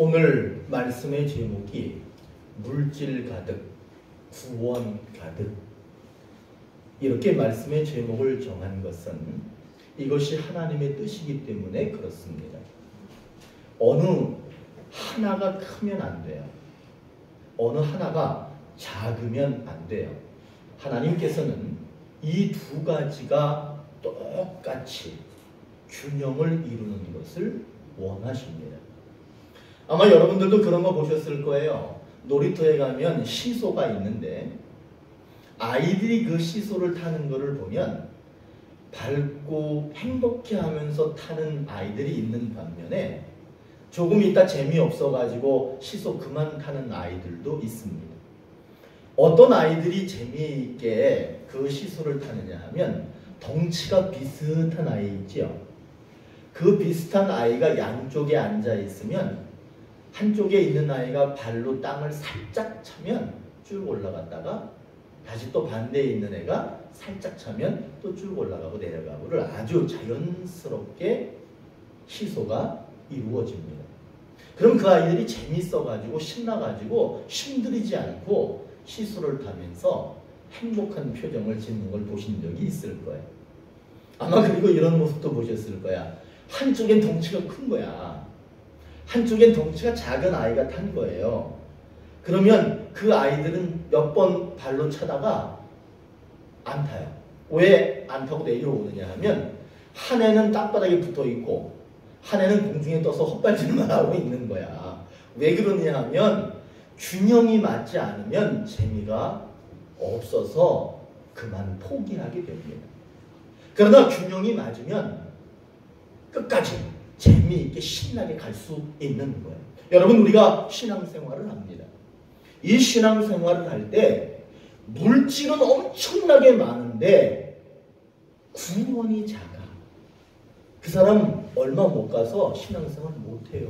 오늘 말씀의 제목이 물질 가득, 구원 가득, 이렇게 말씀의 제목을 정한 것은 이것이 하나님의 뜻이기 때문에 그렇습니다. 어느 하나가 크면 안 돼요. 어느 하나가 작으면 안 돼요. 하나님께서는 이 두 가지가 똑같이 균형을 이루는 것을 원하십니다. 아마 여러분들도 그런 거 보셨을 거예요. 놀이터에 가면 시소가 있는데 아이들이 그 시소를 타는 것을 보면 밝고 행복해하면서 타는 아이들이 있는 반면에 조금 있다 재미없어가지고 시소 그만 타는 아이들도 있습니다. 어떤 아이들이 재미있게 그 시소를 타느냐 하면 덩치가 비슷한 아이 있죠. 그 비슷한 아이가 양쪽에 앉아 있으면 한쪽에 있는 아이가 발로 땅을 살짝 차면 쭉 올라갔다가 다시 또 반대에 있는 애가 살짝 차면 또 쭉 올라가고 내려가고를 아주 자연스럽게 시소가 이루어집니다. 그럼 그 아이들이 재밌어가지고 신나가지고 힘들이지 않고 시소를 타면서 행복한 표정을 짓는 걸 보신 적이 있을 거예요. 아마 그리고 이런 모습도 보셨을 거야. 한쪽엔 덩치가 큰 거야. 한쪽엔 덩치가 작은 아이가 탄 거예요. 그러면 그 아이들은 몇 번 발로 차다가 안 타요. 왜 안 타고 내려오느냐 하면 한 애는 땅바닥에 붙어 있고 한 애는 공중에 떠서 헛발질만 하고 있는 거야. 왜 그러냐 하면 균형이 맞지 않으면 재미가 없어서 그만 포기하게 됩니다. 그러나 균형이 맞으면 끝까지 재미있게 신나게 갈 수 있는 거예요. 여러분, 우리가 신앙생활을 합니다. 이 신앙생활을 할 때 물질은 엄청나게 많은데 구원이 작아. 그 사람 얼마 못 가서 신앙생활 못해요.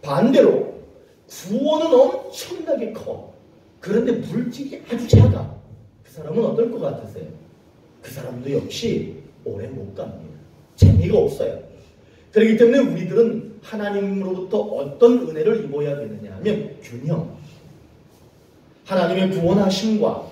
반대로 구원은 엄청나게 커. 그런데 물질이 아주 작아. 그 사람은 어떨 것 같으세요? 그 사람도 역시 오래 못 갑니다. 재미가 없어요. 그렇기 때문에 우리들은 하나님으로부터 어떤 은혜를 입어야 되느냐 하면 균형. 하나님의 구원하심과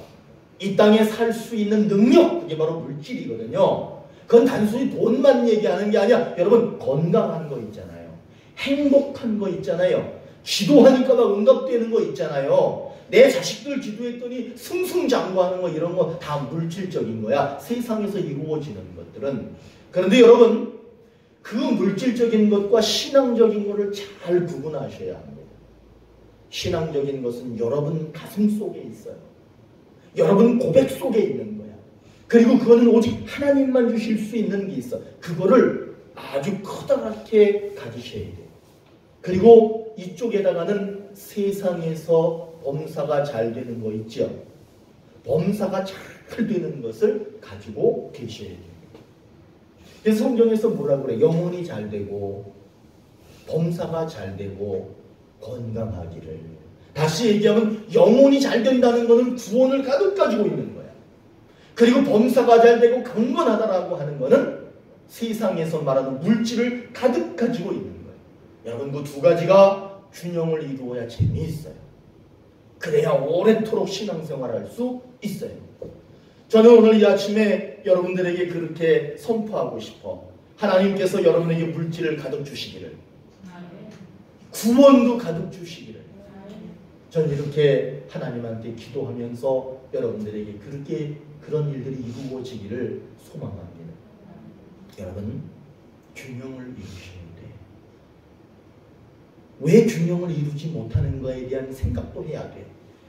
이 땅에 살 수 있는 능력, 그게 바로 물질이거든요. 그건 단순히 돈만 얘기하는 게 아니야. 여러분, 건강한 거 있잖아요. 행복한 거 있잖아요. 기도하니까 막 응답되는 거 있잖아요. 내 자식들 기도했더니 승승장구하는 거, 이런 거 다 물질적인 거야. 세상에서 이루어지는 것들은. 그런데 여러분, 그 물질적인 것과 신앙적인 것을 잘 구분하셔야 합니다. 신앙적인 것은 여러분 가슴 속에 있어요. 여러분 고백 속에 있는 거야. 그리고 그거는 오직 하나님만 주실 수 있는 게 있어. 그거를 아주 커다랗게 가지셔야 돼요. 그리고 이쪽에다가는 세상에서 범사가 잘 되는 거 있죠. 범사가 잘 되는 것을 가지고 계셔야 돼요. 그래서 성경에서 뭐라고 그래? 영혼이 잘 되고 범사가 잘 되고 건강하기를. 다시 얘기하면 영혼이 잘 된다는 것은 구원을 가득 가지고 있는 거야. 그리고 범사가 잘 되고 강건하다라고 하는 것은 세상에서 말하는 물질을 가득 가지고 있는 거예요. 여러분, 그 두 가지가 균형을 이루어야 재미있어요. 그래야 오래도록 신앙생활할 수 있어요. 저는 오늘 이 아침에 여러분들에게 그렇게 선포하고 싶어. 하나님께서 여러분에게 물질을 가득 주시기를, 구원도 가득 주시기를, 저는 이렇게 하나님한테 기도하면서 여러분들에게 그런 일들이 이루어지기를 소망합니다. 여러분, 균형을 이루셔야 돼요. 왜 균형을 이루지 못하는 거에 대한 생각도 해야 돼요.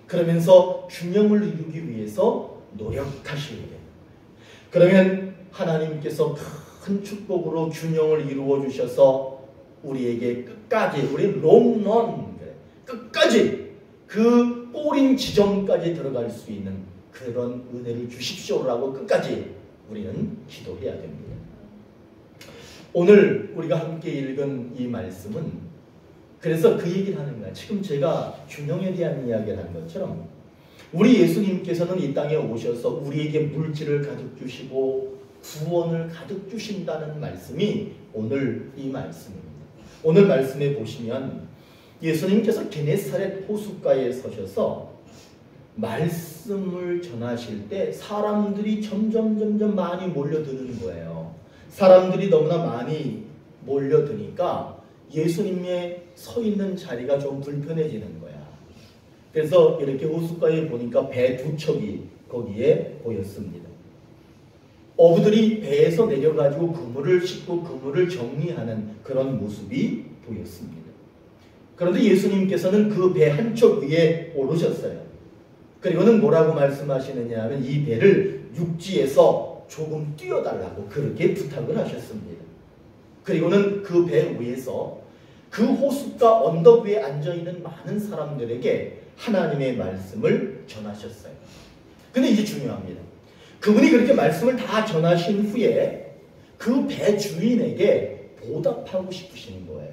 그러면서 균형을 이루기 위해서 노력하셔야 돼요. 그러면 하나님께서 큰 축복으로 균형을 이루어 주셔서 우리에게 끝까지, 우리 롱런, 끝까지 그 꼬린 지점까지 들어갈 수 있는 그런 은혜를 주십시오라고 끝까지 우리는 기도해야 됩니다. 오늘 우리가 함께 읽은 이 말씀은 그래서 그 얘기를 하는 거야. 지금 제가 균형에 대한 이야기를 한 것처럼 우리 예수님께서는 이 땅에 오셔서 우리에게 물질을 가득 주시고 구원을 가득 주신다는 말씀이 오늘 이 말씀입니다. 오늘 말씀에 보시면 예수님께서 게네사렛 호숫가에 서셔서 말씀을 전하실 때 사람들이 점점 많이 몰려드는 거예요. 사람들이 너무나 많이 몰려드니까 예수님의 서 있는 자리가 좀 불편해지는 거야. 그래서 이렇게 호숫가에 보니까 배 두 척이 거기에 보였습니다. 어부들이 배에서 내려가지고 그물을 싣고 그물을 정리하는 그런 모습이 보였습니다. 그런데 예수님께서는 그 배 한 척 위에 오르셨어요. 그리고는 뭐라고 말씀하시느냐 하면 이 배를 육지에서 조금 띄워달라고 그렇게 부탁을 하셨습니다. 그리고는 그 배 위에서 그 호숫가 언덕 위에 앉아있는 많은 사람들에게 하나님의 말씀을 전하셨어요. 근데 이게 중요합니다. 그분이 그렇게 말씀을 다 전하신 후에 그 배 주인에게 보답하고 싶으신 거예요.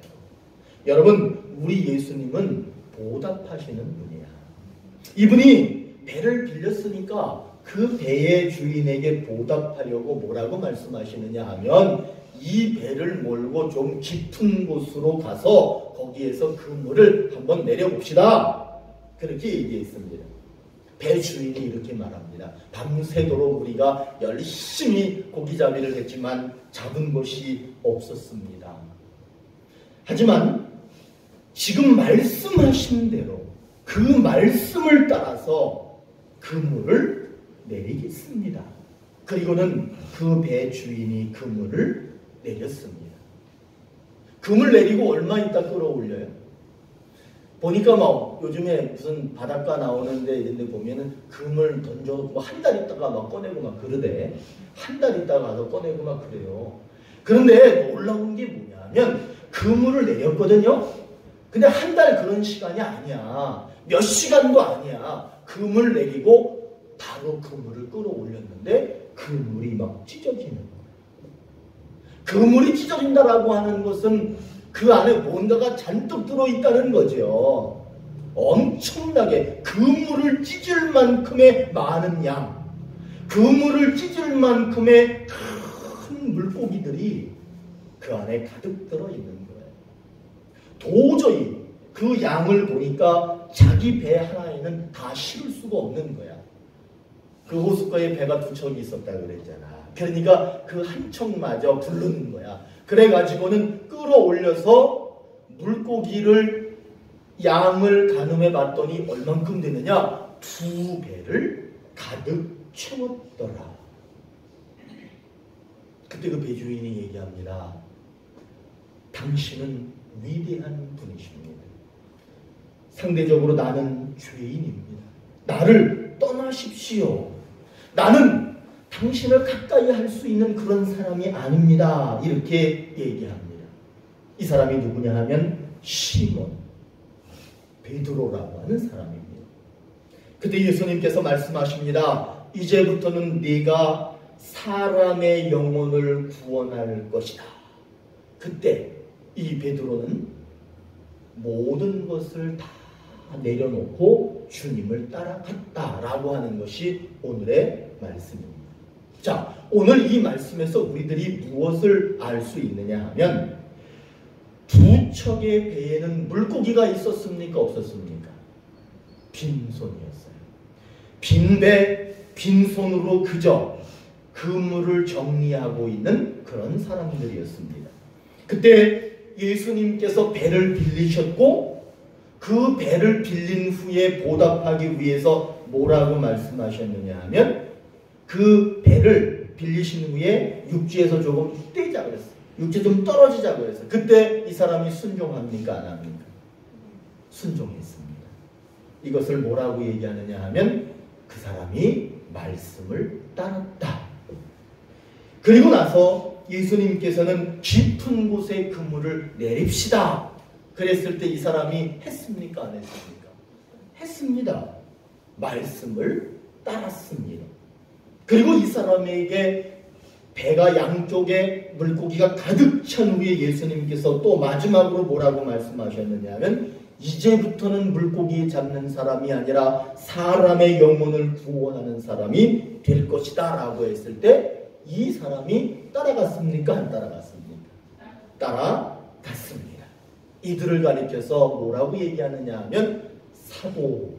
여러분, 우리 예수님은 보답하시는 분이야. 이분이 배를 빌렸으니까 그 배의 주인에게 보답하려고 뭐라고 말씀하시느냐 하면 이 배를 몰고 좀 깊은 곳으로 가서 거기에서 그물을 한번 내려봅시다. 그렇게 얘기했습니다. 배 주인이 이렇게 말합니다. 밤새도록 우리가 열심히 고기잡이를 했지만 잡은 것이 없었습니다. 하지만 지금 말씀하신 대로 그 말씀을 따라서 그물을 내리겠습니다. 그리고는 그 배 주인이 그물을 내렸습니다. 그물 내리고 얼마 있다 끌어올려요? 보니까 막 요즘에 무슨 바닷가 나오는데 이런 데 보면은 그물 던져놓고 한 달 있다가 막 꺼내고 막 그러대. 한 달 있다가 가서 꺼내고 막 그래요. 그런데 놀라운 게 뭐냐면 그물을 내렸거든요. 근데 한 달 그런 시간이 아니야. 몇 시간도 아니야. 그물 내리고 바로 그물을 끌어올렸는데 그물이 막 찢어지는 거예요. 그물이 찢어진다라고 하는 것은 그 안에 뭔가가 잔뜩 들어있다는 거죠. 엄청나게 그물을 찢을 만큼의 많은 양, 그물을 찢을 만큼의 큰 물고기들이 그 안에 가득 들어있는 거예요. 도저히 그 양을 보니까 자기 배 하나에는 다 실을 수가 없는 거야. 그 호숫가에 배가 두 척이 있었다 그랬잖아. 그러니까 그 한 척마저 부르는 거야. 그래가지고는 끌어올려서 물고기를 양을 가늠해 봤더니 얼만큼 되느냐? 2배를 가득 채웠더라. 그때 그 배주인이 얘기합니다. 당신은 위대한 분이십니다. 상대적으로 나는 죄인입니다. 나를 떠나십시오. 나는 당신을 가까이 할 수 있는 그런 사람이 아닙니다. 이렇게 얘기합니다. 이 사람이 누구냐 하면 시몬 베드로라고 하는 사람입니다. 그때 예수님께서 말씀하십니다. 이제부터는 네가 사람의 영혼을 구원할 것이다. 그때 이 베드로는 모든 것을 다 내려놓고 주님을 따라갔다라고 하는 것이 오늘의 말씀입니다. 자, 오늘 이 말씀에서 우리들이 무엇을 알 수 있느냐 하면 두 척의 배에는 물고기가 있었습니까? 없었습니까? 빈손이었어요. 빈 배, 빈손으로 그저 그물을 정리하고 있는 그런 사람들이었습니다. 그때 예수님께서 배를 빌리셨고 그 배를 빌린 후에 보답하기 위해서 뭐라고 말씀하셨느냐 하면 그 배를 빌리신 후에 육지에서 조금 떼자 그랬어요. 육지에 좀 떨어지자 그랬어요. 그때 이 사람이 순종합니까? 안 합니까? 순종했습니다. 이것을 뭐라고 얘기하느냐 하면 그 사람이 말씀을 따랐다. 그리고 나서 예수님께서는 깊은 곳에 그물을 내립시다. 그랬을 때 이 사람이 했습니까? 안 했습니까? 했습니다. 말씀을 따랐습니다. 그리고 이 사람에게 배가 양쪽에 물고기가 가득 찬 후에 예수님께서 또 마지막으로 뭐라고 말씀하셨느냐 하면 이제부터는 물고기 잡는 사람이 아니라 사람의 영혼을 구원하는 사람이 될 것이다 라고 했을 때 이 사람이 따라갔습니까? 안 따라갔습니까? 따라갔습니다. 이들을 가리켜서 뭐라고 얘기하느냐 하면 사도.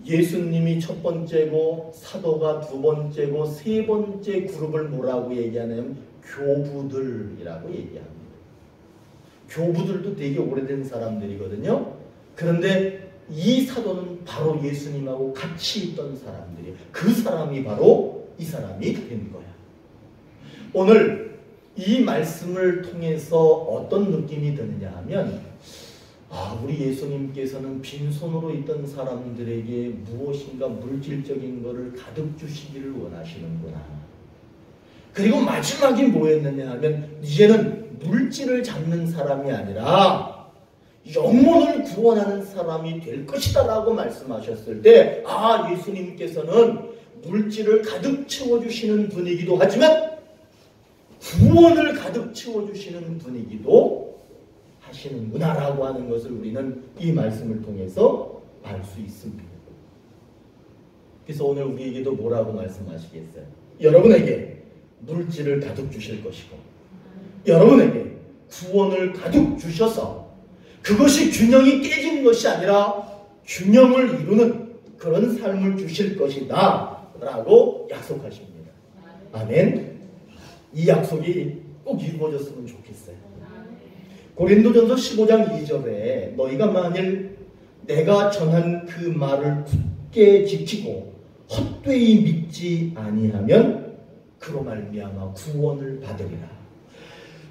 예수님이 첫 번째고 사도가 두 번째고 세 번째 그룹을 뭐라고 얘기하냐면 교부들이라고 얘기합니다. 교부들도 되게 오래된 사람들이거든요. 그런데 이 사도는 바로 예수님하고 같이 있던 사람들이에요. 그 사람이 바로 이 사람이 된 거야. 오늘 이 말씀을 통해서 어떤 느낌이 드느냐 하면 우리 예수님께서는 빈손으로 있던 사람들에게 무엇인가 물질적인 것을 가득 주시기를 원하시는구나. 그리고 마지막이 뭐였느냐 하면 이제는 물질을 잡는 사람이 아니라 영혼을 구원하는 사람이 될 것이다 라고 말씀하셨을 때 예수님께서는 물질을 가득 채워주시는 분이기도 하지만 구원을 가득 채워주시는 분이기도 하시는구나 라고 하는 것을 우리는 이 말씀을 통해서 알 수 있습니다. 그래서 오늘 우리에게도 뭐라고 말씀하시겠어요? 여러분에게 물질을 가득 주실 것이고 여러분에게 구원을 가득 주셔서 그것이 균형이 깨지는 것이 아니라 균형을 이루는 그런 삶을 주실 것이다 라고 약속하십니다. 아멘. 이 약속이 꼭 이루어졌으면 좋겠어요. 고린도전서 15장 2절에 너희가 만일 내가 전한 그 말을 굳게 지키고 헛되이 믿지 아니하면 그로 말미암아 구원을 받으리라.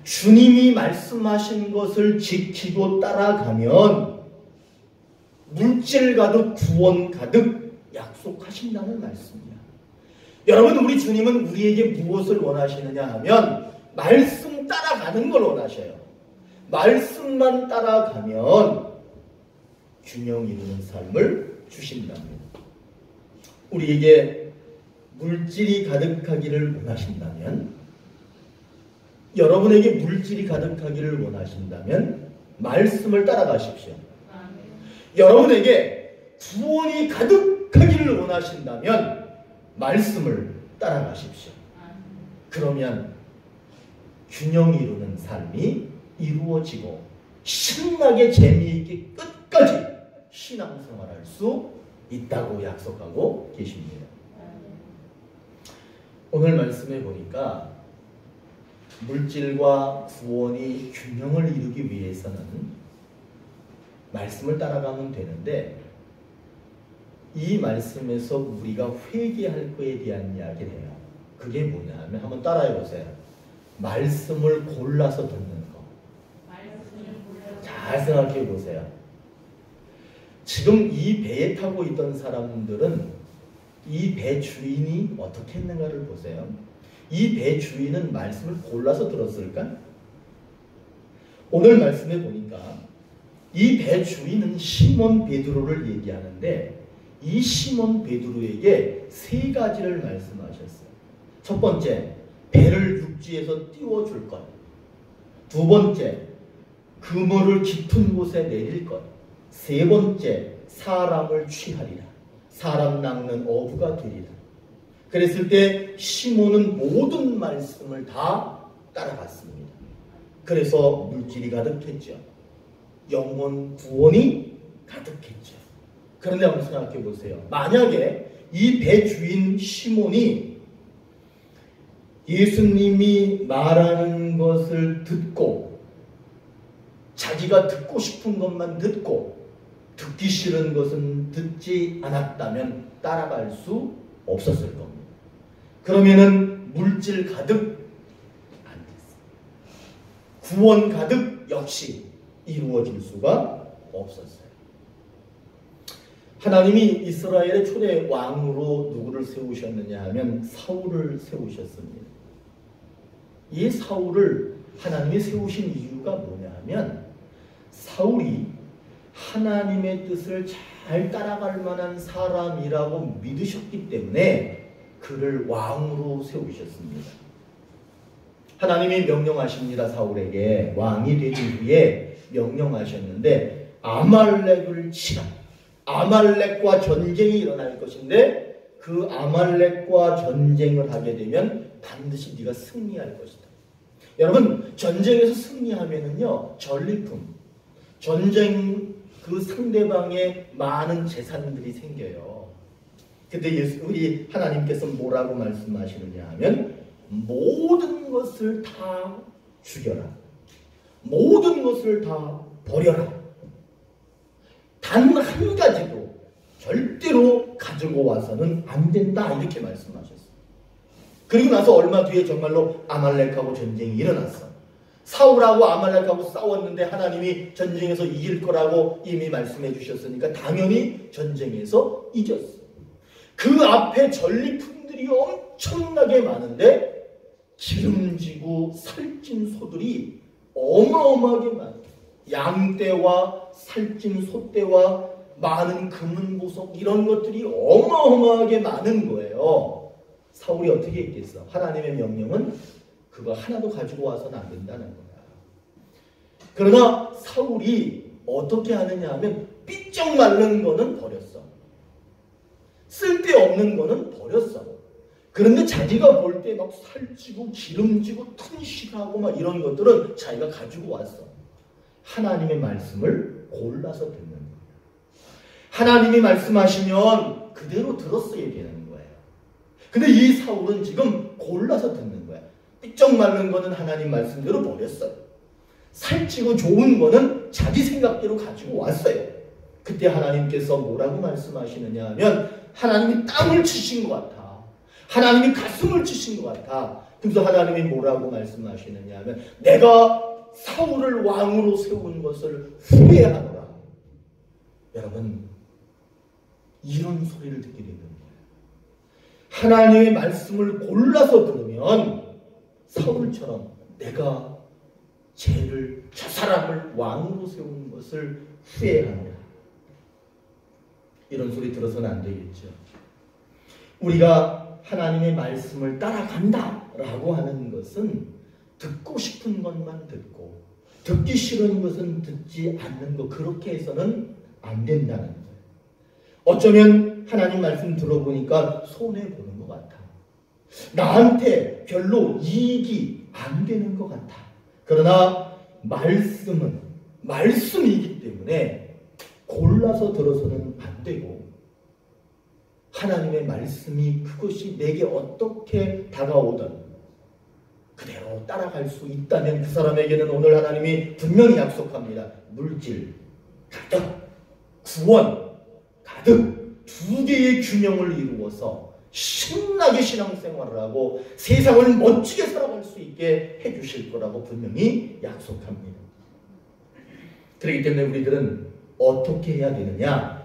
주님이 말씀하신 것을 지키고 따라가면 물질 가득 구원 가득 약속하신다는 말씀이야. 여러분, 우리 주님은 우리에게 무엇을 원하시느냐 하면 말씀 따라가는 걸 원하셔요. 말씀만 따라가면 균형 이루는 삶을 주신답니다. 우리에게 물질이 가득하기를 원하신다면, 여러분에게 물질이 가득하기를 원하신다면 말씀을 따라가십시오. 여러분에게 구원이 가득하기를 원하신다면 말씀을 따라가십시오. 그러면 균형 이루는 삶이 이루어지고 신나게 재미있게 끝까지 신앙생활할 수 있다고 약속하고 계십니다. 오늘 말씀해 보니까 물질과 구원이 균형을 이루기 위해서는 말씀을 따라가면 되는데, 이 말씀에서 우리가 회개할 거에 대한 이야기를 해요. 그게 뭐냐 하면 한번 따라해 보세요. 말씀을 골라서 듣는 거. 잘 생각해 보세요. 지금 이 배에 타고 있던 사람들은 이 배 주인이 어떻게 했는가를 보세요. 이 배 주인은 말씀을 골라서 들었을까? 오늘 말씀해 보니까 이 배 주인은 시몬 베드로를 얘기하는데, 이 시몬 베드로에게 세 가지를 말씀하셨어요. 첫 번째, 배를 육지에서 띄워줄 것. 두 번째, 그물을 깊은 곳에 내릴 것. 세 번째, 사람을 취하리라. 사람 낚는 어부가 되리라. 그랬을 때 시몬은 모든 말씀을 다 따라갔습니다. 그래서 물질이 가득했죠. 영혼 구원이 가득했죠. 그런데 한번 생각해 보세요. 만약에 이 배 주인 시몬이 예수님이 말하는 것을 듣고 자기가 듣고 싶은 것만 듣고 듣기 싫은 것은 듣지 않았다면 따라갈 수 없었을 겁니다. 그러면은 물질 가득 안 됐어요. 구원 가득 역시 이루어질 수가 없었어요. 하나님이 이스라엘의 초대 왕으로 누구를 세우셨느냐 하면 사울을 세우셨습니다. 이 사울을 하나님이 세우신 이유가 뭐냐 하면 사울이 하나님의 뜻을 잘 따라갈 만한 사람이라고 믿으셨기 때문에 그를 왕으로 세우셨습니다. 하나님이 명령하십니다. 사울에게 왕이 된 이후에 명령하셨는데 아말렉을 치라. 아말렉과 전쟁이 일어날 것인데 그 아말렉과 전쟁을 하게 되면 반드시 네가 승리할 것이다. 여러분, 전쟁에서 승리하면은요, 전리품, 전쟁 그 상대방의 많은 재산들이 생겨요. 근데 우리 하나님께서 뭐라고 말씀하시느냐 하면, 모든 것을 다 죽여라. 모든 것을 다 버려라. 단 한 가지도 절대로 가지고 와서는 안 된다. 이렇게 말씀하셨어요. 그리고 나서 얼마 뒤에 정말로 아말렉하고 전쟁이 일어났어. 사울하고 아말렉하고 싸웠는데 하나님이 전쟁에서 이길 거라고 이미 말씀해 주셨으니까 당연히 전쟁에서 이겼어. 그 앞에 전리품들이 엄청나게 많은데 기름지고 살찐 소들이 어마어마하게 많아요. 양떼와 살찐 소떼와 많은 금은 보석 이런 것들이 어마어마하게 많은 거예요. 사울이 어떻게 했겠어? 하나님의 명령은 그거 하나도 가지고 와서는 안 된다는 거야. 그러나 사울이 어떻게 하느냐 하면 삐쩍 마른 거는 버렸어. 쓸데없는 거는 버렸어. 그런데 자기가 볼 때 막 살찌고 기름지고 튼실하고 막 이런 것들은 자기가 가지고 왔어. 하나님의 말씀을 골라서 듣는 거예요. 하나님이 말씀하시면 그대로 들었어야 되는 거예요. 근데 이 사울은 지금 골라서 듣는 거야. 삐쩍 마른 거는 하나님 말씀대로 버렸어요. 살찌고 좋은 거는 자기 생각대로 가지고 왔어요. 그때 하나님께서 뭐라고 말씀하시느냐 하면 하나님이 땅을 치신 것 같아. 하나님이 가슴을 치신 것 같아. 그래서 하나님이 뭐라고 말씀하시느냐 하면 내가 사울을 왕으로 세운 것을 후회하노라. 여러분, 이런 소리를 듣게 되는 거예요. 하나님의 말씀을 골라서 들으면 사울처럼 내가 저 사람을 왕으로 세운 것을 후회합니다. 이런 소리 들어서는 안 되겠죠. 우리가 하나님의 말씀을 따라간다라고 하는 것은 듣고 싶은 것만 듣고 듣기 싫은 것은 듣지 않는 것, 그렇게 해서는 안 된다는 거예요. 어쩌면 하나님 말씀 들어보니까 손해보는 것 같아. 나한테 별로 이익이 안 되는 것 같아. 그러나 말씀은 말씀이기 때문에 골라서 들어서는 안 되고, 하나님의 말씀이 그것이 내게 어떻게 다가오든 그대로 따라갈 수 있다면 그 사람에게는 오늘 하나님이 분명히 약속합니다. 물질, 가득, 구원, 가득, 두 개의 균형을 이루어서 신나게 신앙생활을 하고 세상을 멋지게 살아갈 수 있게 해주실 거라고 분명히 약속합니다. 그렇기 때문에 우리들은 어떻게 해야 되느냐?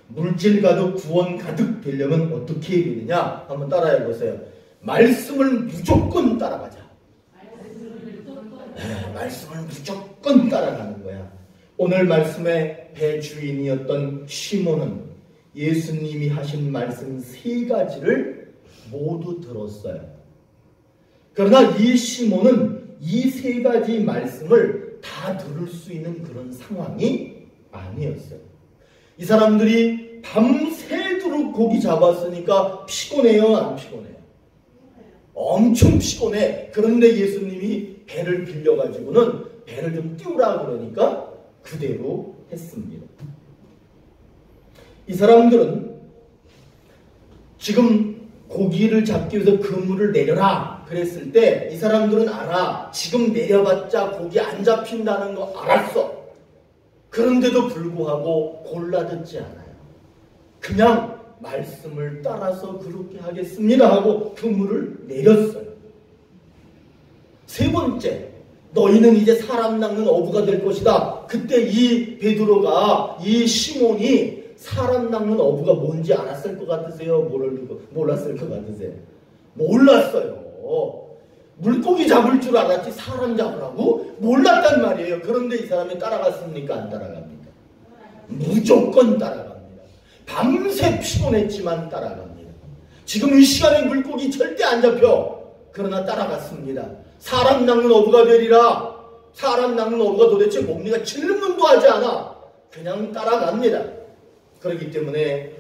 물질 가득, 구원 가득 되려면 어떻게 해야 되느냐? 한번 따라해 보세요. 말씀을 무조건 따라가자. 네, 말씀을 무조건 따라가는 거야. 오늘 말씀의 배주인이었던 시몬은 예수님이 하신 말씀 3가지를 모두 들었어요. 그러나 이 시몬은 이 3가지 말씀을 다 들을 수 있는 그런 상황이 아니었어요. 이 사람들이 밤새도록 고기 잡았으니까 피곤해요, 안 피곤해요? 엄청 피곤해. 그런데 예수님이 배를 빌려가지고는 배를 좀 띄우라 그러니까 그대로 했습니다. 이 사람들은 지금 고기를 잡기 위해서 그물을 내려라 그랬을 때 이 사람들은 알아. 지금 내려봤자 고기 안 잡힌다는 거 알았어. 그런데도 불구하고 골라듣지 않아요. 그냥 말씀을 따라서 그렇게 하겠습니다 하고 그물을 내렸어요. 3번째, 너희는 이제 사람 낚는 어부가 될 것이다. 그때 이 베드로가, 이 시몬이 사람 낚는 어부가 뭔지 알았을 것 같으세요? 몰랐을 것 같으세요? 몰랐어요. 물고기 잡을 줄 알았지 사람 잡으라고? 몰랐단 말이에요. 그런데 이 사람이 따라갔습니까? 안 따라갑니까? 무조건 따라갑니다. 밤새 피곤했지만 따라갑니다. 지금 이 시간에 물고기 절대 안 잡혀. 그러나 따라갔습니다. 사람 낚는 어부가 되리라. 사람 낚는 어부가 도대체 뭡니까? 질문도 하지 않아. 그냥 따라갑니다. 그렇기 때문에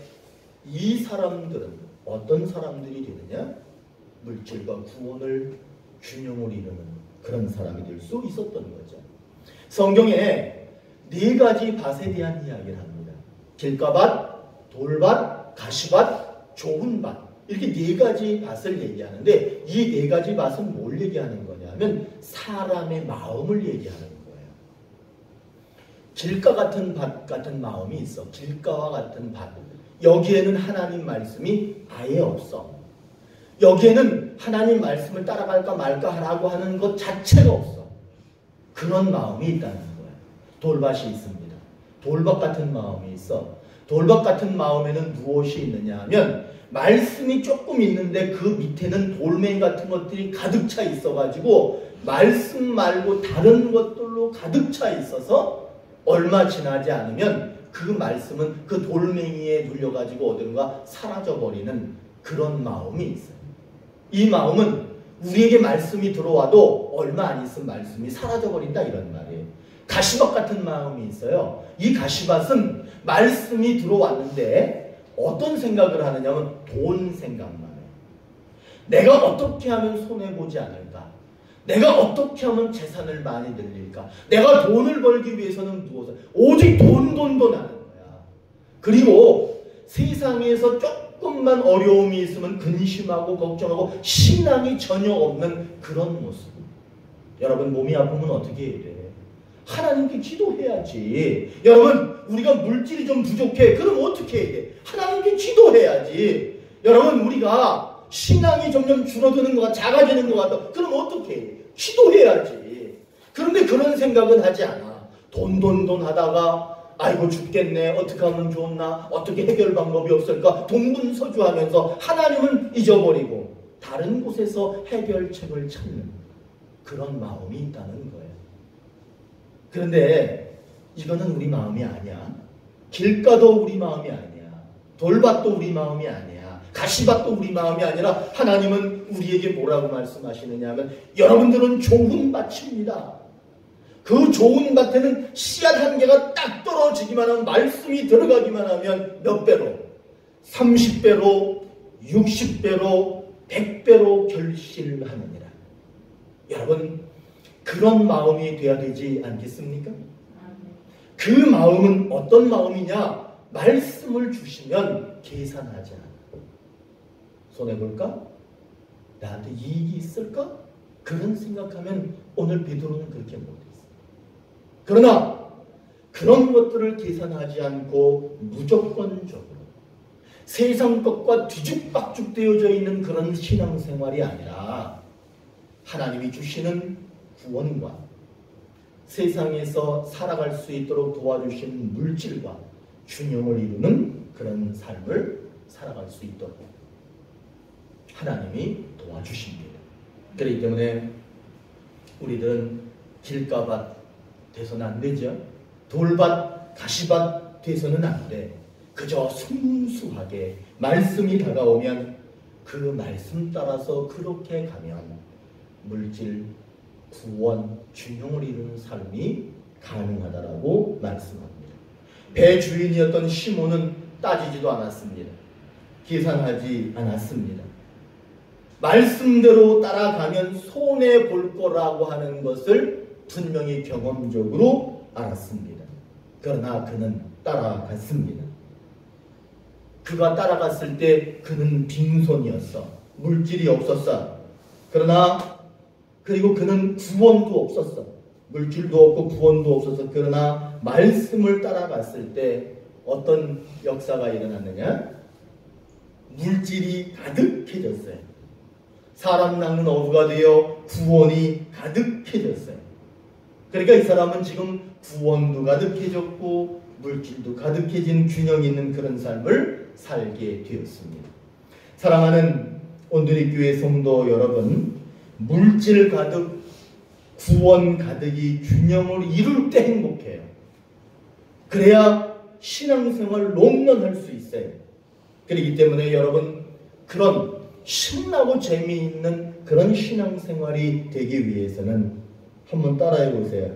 이 사람들은 어떤 사람들이 되느냐? 물질과 구원을 균형을 이루는 그런 사람이 될 수 있었던 거죠. 성경에 4가지 밭에 대한 이야기를 합니다. 길가밭, 돌밭, 가시밭, 좋은 밭. 이렇게 4가지 밭을 얘기하는데 이 4가지 밭은 뭘 얘기하는 거냐면 사람의 마음을 얘기하는 거예요. 길가 같은 밭 같은 마음이 있어. 길가와 같은 밭. 여기에는 하나님 말씀이 아예 없어. 여기에는 하나님 말씀을 따라갈까 말까 하라고 하는 것 자체가 없어. 그런 마음이 있다는 거예요. 돌밭이 있습니다. 돌밭 같은 마음이 있어. 돌밭 같은 마음에는 무엇이 있느냐 하면 말씀이 조금 있는데 그 밑에는 돌멩이 같은 것들이 가득 차 있어가지고 말씀 말고 다른 것들로 가득 차 있어서 얼마 지나지 않으면 그 말씀은 그 돌멩이에 눌려가지고 어딘가 사라져버리는 그런 마음이 있어요. 이 마음은 우리에게 말씀이 들어와도 얼마 안 있으면 말씀이 사라져버린다 이런 말이에요. 가시밭 같은 마음이 있어요. 이 가시밭은 말씀이 들어왔는데 어떤 생각을 하느냐면 돈 생각만 해요. 내가 어떻게 하면 손해보지 않을까? 내가 어떻게 하면 재산을 많이 늘릴까? 내가 돈을 벌기 위해서는 무엇을? 오직 돈 하는 거야. 그리고 세상에서 조금만 어려움이 있으면 근심하고 걱정하고 신앙이 전혀 없는 그런 모습. 여러분 몸이 아프면 어떻게 해야 돼? 하나님께 기도해야지. 여러분 우리가 물질이 좀 부족해. 그럼 어떻게 해야 돼? 하나님께 기도해야지. 여러분 우리가 신앙이 점점 줄어드는 것 같아, 작아지는 것 같아. 그럼 어떻게 해? 기도해야지. 그런데 그런 생각은 하지 않아. 돈 하다가 아이고 죽겠네. 어떻게 하면 좋나? 어떻게 해결 방법이 없을까? 동분서주하면서 하나님은 잊어버리고 다른 곳에서 해결책을 찾는 그런 마음이 있다는 거예요. 그런데 이거는 우리 마음이 아니야. 길가도 우리 마음이 아니야. 돌밭도 우리 마음이 아니야. 가시밭도 우리 마음이 아니라 하나님은 우리에게 뭐라고 말씀하시느냐 하면 여러분들은 좋은 밭입니다. 그 좋은 밭에는 씨앗 한 개가 딱 떨어지기만 하면 말씀이 들어가기만 하면 몇 배로? 30배로 60배로 100배로 결실을 하느니라. 여러분 그런 마음이 돼야 되지 않겠습니까? 그 마음은 어떤 마음이냐? 말씀을 주시면 계산하지 않아. 손해볼까? 나한테 이익이 있을까? 그런 생각하면 오늘 베드로는 그렇게 못했어. 그러나 그런 것들을 계산하지 않고 무조건적으로 세상 것과 뒤죽박죽 되어져 있는 그런 신앙생활이 아니라 하나님이 주시는 구원과 세상에서 살아갈 수 있도록 도와주신 물질과 균형을 이루는 그런 삶을 살아갈 수 있도록 하나님이 도와주십니다. 그렇기 때문에 우리들은 길가밭 돼서는 안 되죠. 돌밭, 가시밭 돼서는 안 돼. 그저 순수하게 말씀이 다가오면 그 말씀 따라서 그렇게 가면 물질, 구원, 균형을 이루는 삶이 가능하다라고 말씀합니다. 배 주인이었던 시몬은 따지지도 않았습니다. 계산하지 않았습니다. 말씀대로 따라가면 손해볼 거라고 하는 것을 분명히 경험적으로 알았습니다. 그러나 그는 따라갔습니다. 그가 따라갔을 때 그는 빈손이었어. 물질이 없었어. 그리고 그는 구원도 없었어. 물질도 없고 구원도 없어서. 그러나 말씀을 따라갔을 때 어떤 역사가 일어났느냐? 물질이 가득해졌어요. 사람 낳는 어부가 되어 구원이 가득해졌어요. 그러니까 이 사람은 지금 구원도 가득해졌고 물질도 가득해진 균형 있는 그런 삶을 살게 되었습니다. 사랑하는 온누리 교회 성도 여러분, 물질 가득, 구원 가득이 균형을 이룰 때 행복해요. 그래야 신앙생활 롱런할 수 있어요. 그렇기 때문에 여러분 그런 신나고 재미있는 그런 신앙생활이 되기 위해서는 한번 따라해 보세요.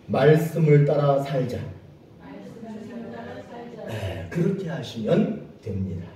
말씀을 따라 살자. 그렇게 하시면 됩니다.